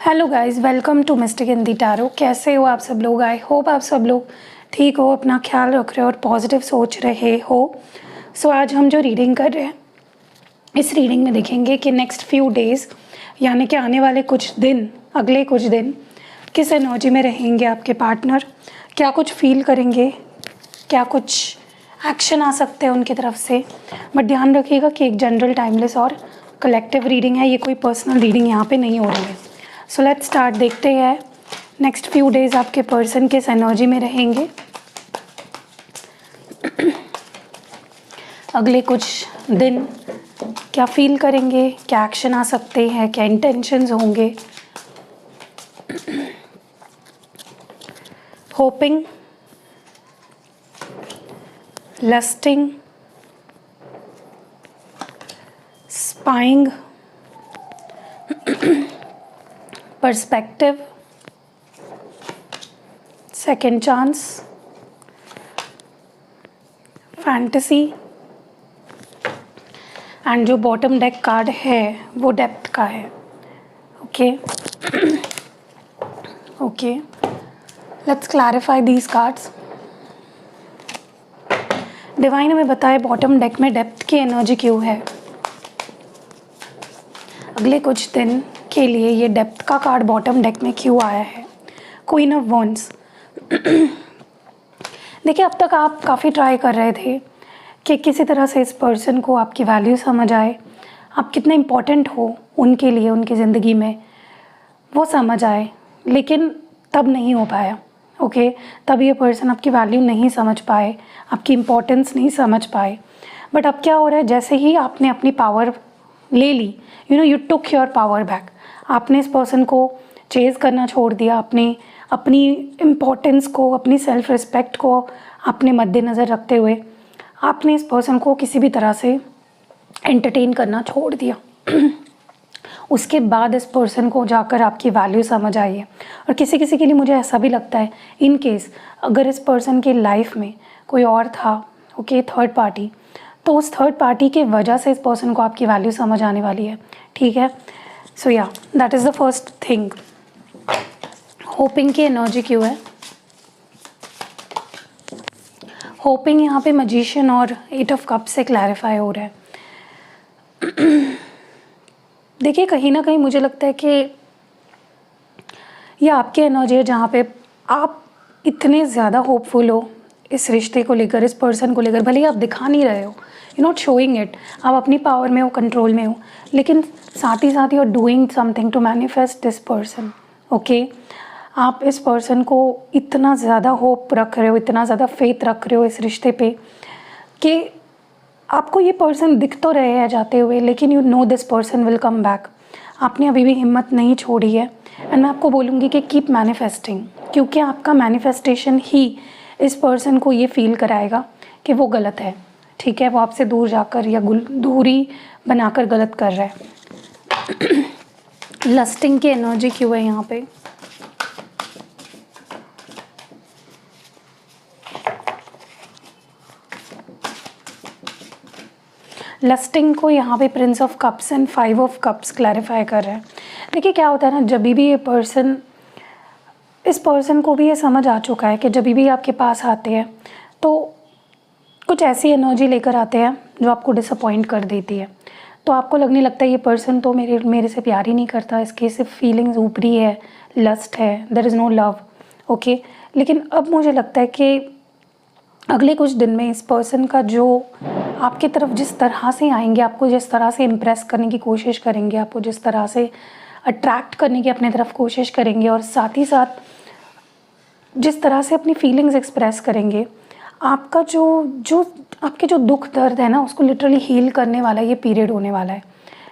Hello guys, welcome to mystic Hindi tarot. कैसे हो आप सब लोग? आई होप आप सब लोग ठीक हो, अपना ख्याल रख रहे हो और पॉजिटिव सोच रहे हो। सो आज हम जो रीडिंग कर रहे हैं, इस रीडिंग में देखेंगे कि नेक्स्ट फ्यू डेज़ यानी कि आने वाले कुछ दिन, अगले कुछ दिन किस एनर्जी में रहेंगे आपके पार्टनर, क्या कुछ फील करेंगे, क्या कुछ एक्शन आ सकते हैं उनकी तरफ से। बट ध्यान रखिएगा कि एक जनरल, टाइमलेस और कलेक्टिव रीडिंग है, ये कोई पर्सनल रीडिंग यहाँ पे नहीं हो रही है। So let's start. देखते हैं नेक्स्ट फ्यू डेज़ आपके पर्सन किस एनर्जी में रहेंगे, अगले कुछ दिन क्या फील करेंगे, क्या एक्शन आ सकते हैं, क्या इंटेंशंस होंगे। Hoping, lusting, spying, perspective, second chance, fantasy and जो बॉटम डेक कार्ड है वो डेप्थ का है। Okay okay, let's clarify these cards. Divine हमें बताए बॉटम डेक में डेप्थ की एनर्जी क्यों है, अगले कुछ दिन के लिए ये डेप्थ का कार्ड बॉटम डेक में क्यों आया है। Queen of wands. देखिए, अब तक आप काफ़ी ट्राई कर रहे थे कि किसी तरह से इस पर्सन को आपकी वैल्यू समझ आए, आप कितने इम्पोर्टेंट हो उनके लिए, उनकी ज़िंदगी में वो समझ आए, लेकिन तब नहीं हो पाया। ओके, तब ये पर्सन आपकी वैल्यू नहीं समझ पाए, आपकी इम्पोर्टेंस नहीं समझ पाए। बट अब क्या हो रहा है, जैसे ही आपने अपनी पावर ले ली, you took your power back, आपने इस पर्सन को चेज़ करना छोड़ दिया, अपनी इम्पोर्टेंस को, अपनी सेल्फ रिस्पेक्ट को आपने मद्देनज़र रखते हुए आपने इस पर्सन को किसी भी तरह से एंटरटेन करना छोड़ दिया। उसके बाद इस पर्सन को जाकर आपकी वैल्यू समझ आई है। और किसी किसी के लिए मुझे ऐसा भी लगता है, इन केस अगर इस पर्सन की लाइफ में कोई और था, ओके, थर्ड पार्टी, तो उस थर्ड पार्टी की वजह से इस पर्सन को आपकी वैल्यू समझ आने वाली है। ठीक है, सो या that is the first thing. Hopping की एनर्जी क्यों है? होपिंग यहाँ पे मैजिशियन और 8 ऑफ कप्स से क्लैरिफाई हो रहा है। देखिए, कहीं ना कहीं मुझे लगता है कि ये आपकी एनर्जी है जहाँ पे आप इतने ज़्यादा होपफुल हो इस रिश्ते को लेकर, इस पर्सन को लेकर। भले ही आप दिखा नहीं रहे हो, यू नॉट शोइंग इट, आप अपनी पावर में हो, कंट्रोल में हो, लेकिन साथ ही you are doing something to manifest this person. Okay, आप इस पर्सन को इतना ज़्यादा होप रख रहे हो, इतना ज़्यादा फेथ रख रहे हो इस रिश्ते पे कि आपको ये पर्सन दिख तो रहे हैं जाते हुए, लेकिन you know this person will come back. आपने अभी भी हिम्मत नहीं छोड़ी है। एंड मैं आपको बोलूँगी कि कीप मैनिफेस्टिंग, क्योंकि आपका मैनिफेस्टेशन ही इस पर्सन को ये फील कराएगा कि वो गलत है। ठीक है, वो आपसे दूर जाकर या दूरी बनाकर गलत कर रहा है। लस्टिंग की एनर्जी क्यों है यहाँ पे? लस्टिंग को यहाँ पे Prince of cups and 5 of cups clarify कर रहे हैं। देखिए, क्या होता है ना, जब भी ये पर्सन, इस पर्सन को भी ये समझ आ चुका है कि जब भी आपके पास आते हैं तो कुछ ऐसी एनर्जी लेकर आते हैं जो आपको डिसअपॉइंट कर देती है। तो आपको लगने लगता है ये पर्सन तो मेरे से प्यार ही नहीं करता, इसके सिर्फ फीलिंग्स ऊपरी है, लस्ट है, there is no love. Okay, लेकिन अब मुझे लगता है कि अगले कुछ दिन में इस पर्सन का जो आपकी तरफ जिस तरह से आएंगे, आपको जिस तरह से इम्प्रेस करने की कोशिश करेंगे, आपको जिस तरह से अट्रैक्ट करने की अपने तरफ कोशिश करेंगे, और साथ ही साथ जिस तरह से अपनी फीलिंग्स एक्सप्रेस करेंगे, आपका आपके जो दुख दर्द है ना, उसको लिटरली हील करने वाला ये पीरियड होने वाला है।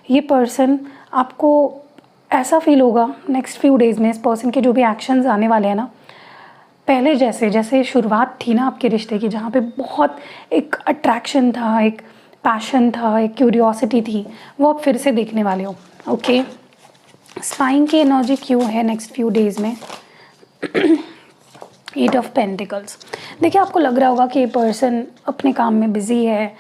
ये पर्सन, आपको ऐसा फील होगा नेक्स्ट फ्यू डेज़ में, इस पर्सन के जो भी एक्शंस आने वाले हैं ना, पहले जैसे शुरुआत थी ना आपके रिश्ते की, जहाँ पे बहुत एक अट्रैक्शन था, एक पैशन था, एक क्यूरियोसिटी थी, वो आप फिर से देखने वाले हो। ओके, स्पाइंग की एनर्जी क्यों है नेक्स्ट फ्यू डेज़ में? 8 ऑफ पेंटिकल्स। देखिए, आपको लग रहा होगा कि ये पर्सन अपने काम में बिज़ी है,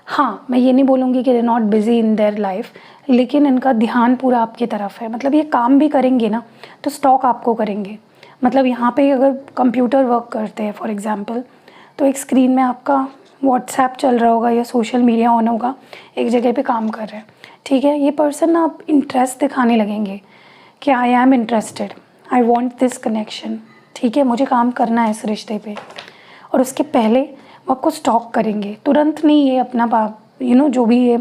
हाँ, मैं ये नहीं बोलूँगी कि they not busy in their life, लेकिन इनका ध्यान पूरा आपकी तरफ है। मतलब ये काम भी करेंगे ना तो स्टॉक आपको करेंगे। मतलब यहाँ पे अगर कंप्यूटर वर्क करते हैं फॉर एग्ज़ाम्पल, तो एक स्क्रीन में आपका व्हाट्सएप चल रहा होगा या सोशल मीडिया ऑन होगा, एक जगह पे काम कर रहे हैं, ठीक है। ये पर्सन ना आप इंटरेस्ट दिखाने लगेंगे कि I am interested, I want this connection, ठीक है, मुझे काम करना है इस रिश्ते पे। और उसके पहले वो आपको स्टॉक करेंगे, तुरंत नहीं ये अपना जो भी ये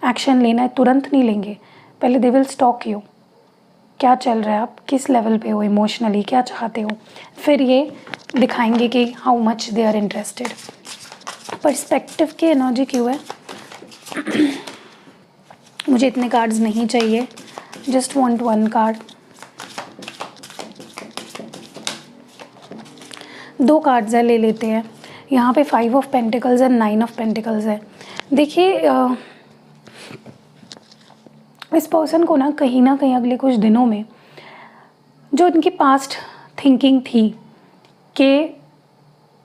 एक्शन लेना है तुरंत नहीं लेंगे, पहले दे विल स्टॉक यू, क्या चल रहा है, आप किस लेवल पे हो इमोशनली, क्या चाहते हो, फिर ये दिखाएंगे कि how much they are interested. Perspective की एनर्जी क्यों है? मुझे इतने कार्ड्स नहीं चाहिए, just want one card. 2 cards है, ले लेते हैं। यहाँ पे 5 of pentacles and 9 of pentacles है। देखिए इस पर्सन को ना कहीं अगले कुछ दिनों में जो इनकी पास्ट थिंकिंग थी कि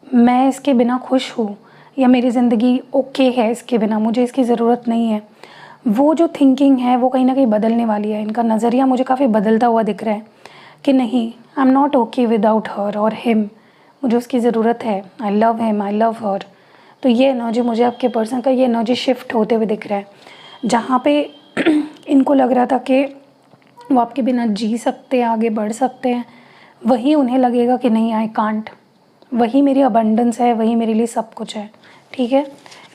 मैं इसके बिना खुश हूँ या मेरी ज़िंदगी ओके है इसके बिना, मुझे इसकी ज़रूरत नहीं है, वो जो थिंकिंग है वो कहीं ना कहीं बदलने वाली है। इनका नज़रिया मुझे काफ़ी बदलता हुआ दिख रहा है कि नहीं, I am not okay without her और हिम, मुझे उसकी ज़रूरत है, I love him, I love हर। तो ये एनर्जी मुझे आपके पर्सन का ये एनर्जी शिफ्ट होते हुए दिख रहा है। जहाँ पे इनको लग रहा था कि वो आपके बिना जी सकते हैं, आगे बढ़ सकते हैं, वही उन्हें लगेगा कि नहीं, आई कांट, वही मेरी अबंडेंस है, वही मेरे लिए सब कुछ है, ठीक है।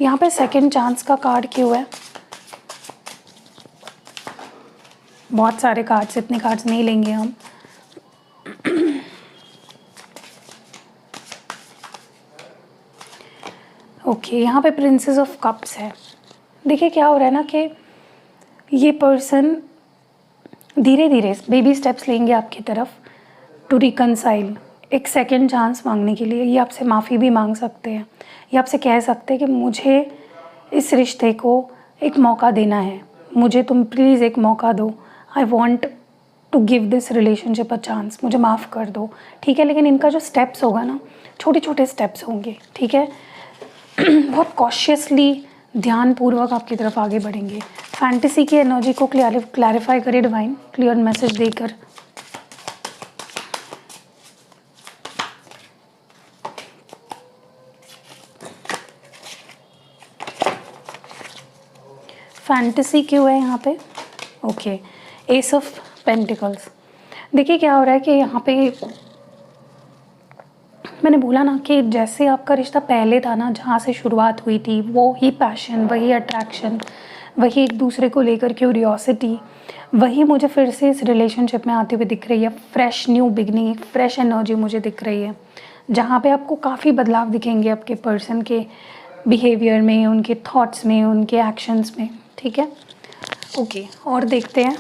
यहाँ पे सेकंड चांस का कार्ड क्यों है? बहुत सारे कार्ड्स, इतने कार्ड्स नहीं लेंगे हम। ओके, यहाँ पे प्रिंसेस ऑफ कप्स है। देखिए क्या हो रहा है ना कि ये पर्सन धीरे धीरे बेबी स्टेप्स लेंगे आपकी तरफ टू रिकनसाइल, एक सेकंड चांस मांगने के लिए। ये आपसे माफ़ी भी मांग सकते हैं, ये आपसे कह सकते हैं कि मुझे इस रिश्ते को एक मौका देना है, मुझे तुम प्लीज़ एक मौका दो, I want to give this relationship a chance, मुझे माफ़ कर दो, ठीक है। लेकिन इनका जो स्टेप्स होगा ना, छोटे छोटे स्टेप्स होंगे, ठीक है। बहुत कॉशियसली, ध्यानपूर्वक आपकी तरफ आगे बढ़ेंगे। फैंटेसी की एनर्जी को क्लैरिफाई करिए डिवाइन, क्लियर मैसेज देकर। फैंटेसी क्यों है यहाँ पे? Okay, S of pentacles. देखिए क्या हो रहा है कि यहाँ पे मैंने बोला ना कि जैसे आपका रिश्ता पहले था ना, जहाँ से शुरुआत हुई थी, वो ही पैशन, वही अट्रैक्शन, वही एक दूसरे को लेकर क्यूरियोसिटी, वही मुझे फिर से इस रिलेशनशिप में आते हुए दिख रही है। फ्रेश न्यू बिगनिंग, एक फ्रेश एनर्जी मुझे दिख रही है, जहाँ पे आपको काफ़ी बदलाव दिखेंगे आपके पर्सन के बिहेवियर में, उनके थॉट्स में, उनके एक्शंस में, ठीक है। ओके, और देखते हैं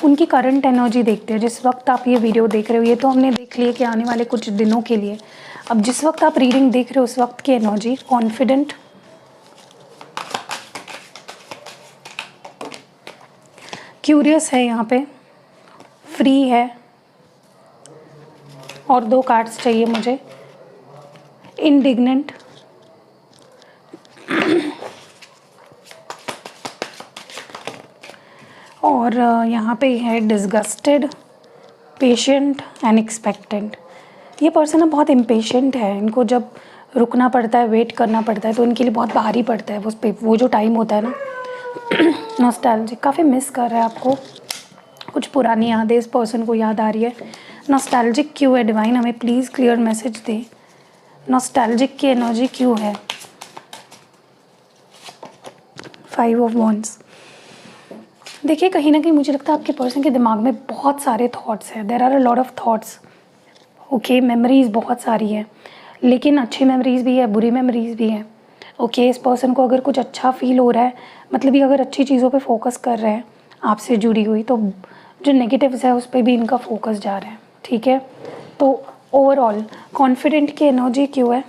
उनकी करंट एनर्जी देखते हैं। जिस वक्त आप ये वीडियो देख रहे हो, ये तो हमने देख लिया कि आने वाले कुछ दिनों के लिए, अब जिस वक्त आप रीडिंग देख रहे हो उस वक्त की एनर्जी। कॉन्फिडेंट, क्यूरियस है यहाँ पे, फ्री है, और 2 कार्ड्स चाहिए मुझे। इंडिग्नेंट, और यहाँ पे है डिसगस्टेड, पेशेंट एंड एक्सपेक्टेंट। ये पर्सन ना बहुत इम्पेशेंट है, इनको जब रुकना पड़ता है, वेट करना पड़ता है, तो इनके लिए बहुत भारी पड़ता है वो जो टाइम होता है ना। नॉस्टैल्जिक, काफ़ी मिस कर रहा है आपको, कुछ पुरानी यादें इस पर्सन को याद आ रही है। नॉस्टैल्जिक क्यों है डिवाइन? हमें please clear message they, nostalgic की एनर्जी क्यों है? 5 ऑफ वॉन्ड्स। देखिए कहीं ना कहीं मुझे लगता है आपके पर्सन के दिमाग में बहुत सारे थॉट्स हैं, there are a lot of thoughts, okay. Memories बहुत सारी है, लेकिन अच्छी मेमोरीज़ भी है, बुरी मेमोरीज़ भी है, ओके। इस पर्सन को अगर कुछ अच्छा फील हो रहा है, मतलब ये अगर अच्छी चीज़ों पे फोकस कर रहे हैं आपसे जुड़ी हुई, तो जो नेगेटिव्स है उस पर भी इनका फोकस जा रहा है, ठीक है। तो ओवरऑल कॉन्फिडेंट की एनर्जी क्यों है?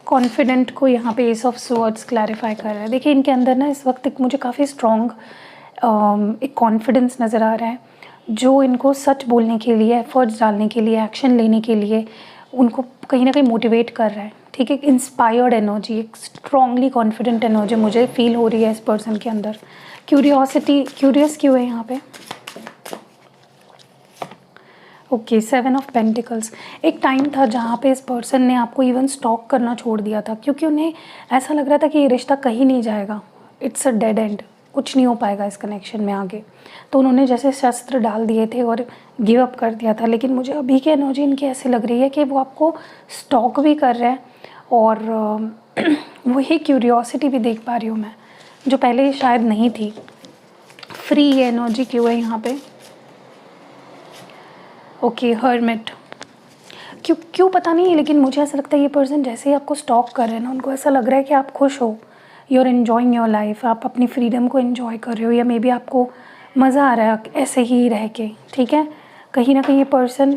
कॉन्फिडेंट को यहाँ पे एस ऑफ स्वॉर्ड्स क्लैरिफाई कर रहा है। देखिए इनके अंदर ना इस वक्त एक मुझे काफ़ी स्ट्रॉन्ग एक कॉन्फिडेंस नज़र आ रहा है, जो इनको सच बोलने के लिए, एफर्ट्स डालने के लिए, एक्शन लेने के लिए उनको कहीं ना कहीं मोटिवेट कर रहा है, ठीक है। इंस्पायर्ड एनर्जी, एक स्ट्रांगली कॉन्फिडेंट एनर्जी मुझे फील हो रही है इस पर्सन के अंदर। क्यूरियोसिटी, क्यूरियस क्यों है यहाँ पे? Okay, 7 of pentacles. एक टाइम था जहाँ पे इस पर्सन ने आपको इवन स्टॉक करना छोड़ दिया था, क्योंकि उन्हें ऐसा लग रहा था कि ये रिश्ता कहीं नहीं जाएगा, इट्स अ डेड एंड, कुछ नहीं हो पाएगा इस कनेक्शन में आगे। तो उन्होंने जैसे शस्त्र डाल दिए थे और गिव अप कर दिया था। लेकिन मुझे अभी की एनर्जी इनकी ऐसी लग रही है कि वो आपको स्टॉक भी कर रहे हैं, और वही क्यूरियोसिटी भी देख पा रही हूँ मैं, जो पहले शायद नहीं थी। फ्री एनर्जी क्यों है यहाँ पे? Okay, hermit. क्यों पता नहीं, लेकिन मुझे ऐसा लगता है ये पर्सन जैसे ही आपको स्टॉक कर रहे हैं ना, उनको ऐसा लग रहा है कि आप खुश हो, you are enjoying your life, आप अपनी फ्रीडम को एन्जॉय कर रहे हो, या मे बी आपको मज़ा आ रहा है ऐसे ही रह के, ठीक है। कहीं ना कहीं ये पर्सन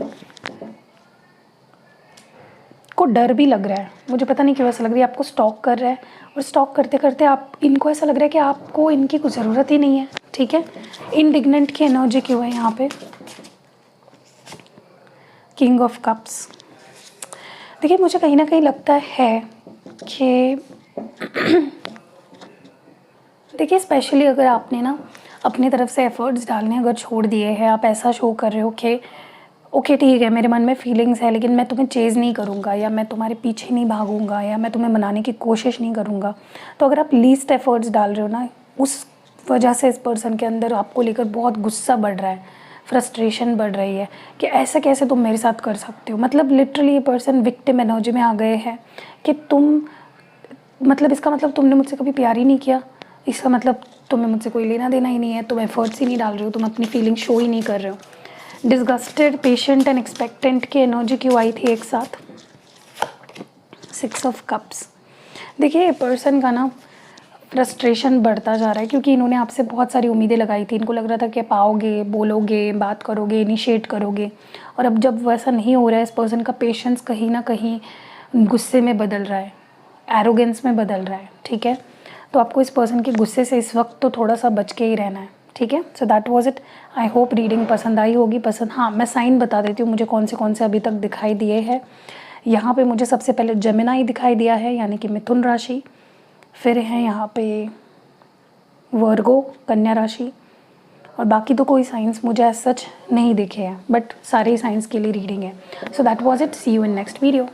को डर भी लग रहा है, मुझे पता नहीं क्यों ऐसा लग रही है, आपको स्टॉक कर रहा है, और स्टॉक करते करते आप इनको ऐसा लग रहा है कि आपको इनकी कुछ ज़रूरत ही नहीं है, ठीक है। इंडिग्नेंट की एनर्जी क्यों है यहाँ पे? King of cups. देखिए, मुझे कहीं ना कहीं लगता है कि देखिए, स्पेशली अगर आपने ना अपनी तरफ से एफर्ट्स डालने अगर छोड़ दिए हैं, आप ऐसा शो कर रहे हो कि ओके ठीक है, मेरे मन में फीलिंग्स है, लेकिन मैं तुम्हें चेज़ नहीं करूँगा, या मैं तुम्हारे पीछे नहीं भागूंगा, या मैं तुम्हें मनाने की कोशिश नहीं करूँगा। तो अगर आप लीस्ट एफर्ट्स डाल रहे हो ना, उस वजह से इस पर्सन के अंदर आपको लेकर बहुत गुस्सा बढ़ रहा है, फ्रस्ट्रेशन बढ़ रही है कि ऐसा कैसे तुम मेरे साथ कर सकते हो। मतलब लिटरली ये पर्सन विक्टिम एनर्जी में आ गए हैं कि तुम, मतलब इसका मतलब तुमने मुझसे कभी प्यार ही नहीं किया, इसका मतलब तुम्हें मुझसे कोई लेना देना ही नहीं है, तुम एफर्ट्स ही नहीं डाल रहे हो, तुम अपनी फीलिंग शो ही नहीं कर रहे हो। डिसगस्टेड, पेशेंट एंड एक्सपेक्टेंट की एनर्जी क्यों आई थी एक साथ? 6 ऑफ कप्स। देखिए, ये पर्सन का ना फ्रस्ट्रेशन बढ़ता जा रहा है, क्योंकि इन्होंने आपसे बहुत सारी उम्मीदें लगाई थी। इनको लग रहा था कि आप आओगे, बोलोगे, बात करोगे, इनिशिएट करोगे, और अब जब वैसा नहीं हो रहा है, इस पर्सन का पेशेंस कहीं ना कहीं गुस्से में बदल रहा है, एरोगेंस में बदल रहा है, ठीक है। तो आपको इस पर्सन के गुस्से से इस वक्त तो थोड़ा सा बच के ही रहना है, ठीक है। So that was it. I hope reading पसंद आई होगी। पसंद, हाँ, मैं साइन बता देती हूँ मुझे कौन से अभी तक दिखाई दिए हैं। यहाँ पे मुझे सबसे पहले जेमिनाई दिखाई दिया है, यानी कि मिथुन राशि। फिर है यहाँ पे वर्गो, कन्या राशि, और बाकी तो कोई साइंस मुझे एज सच नहीं दिखे हैं, बट सारे साइंस के लिए रीडिंग है। So that was it. See you in next video.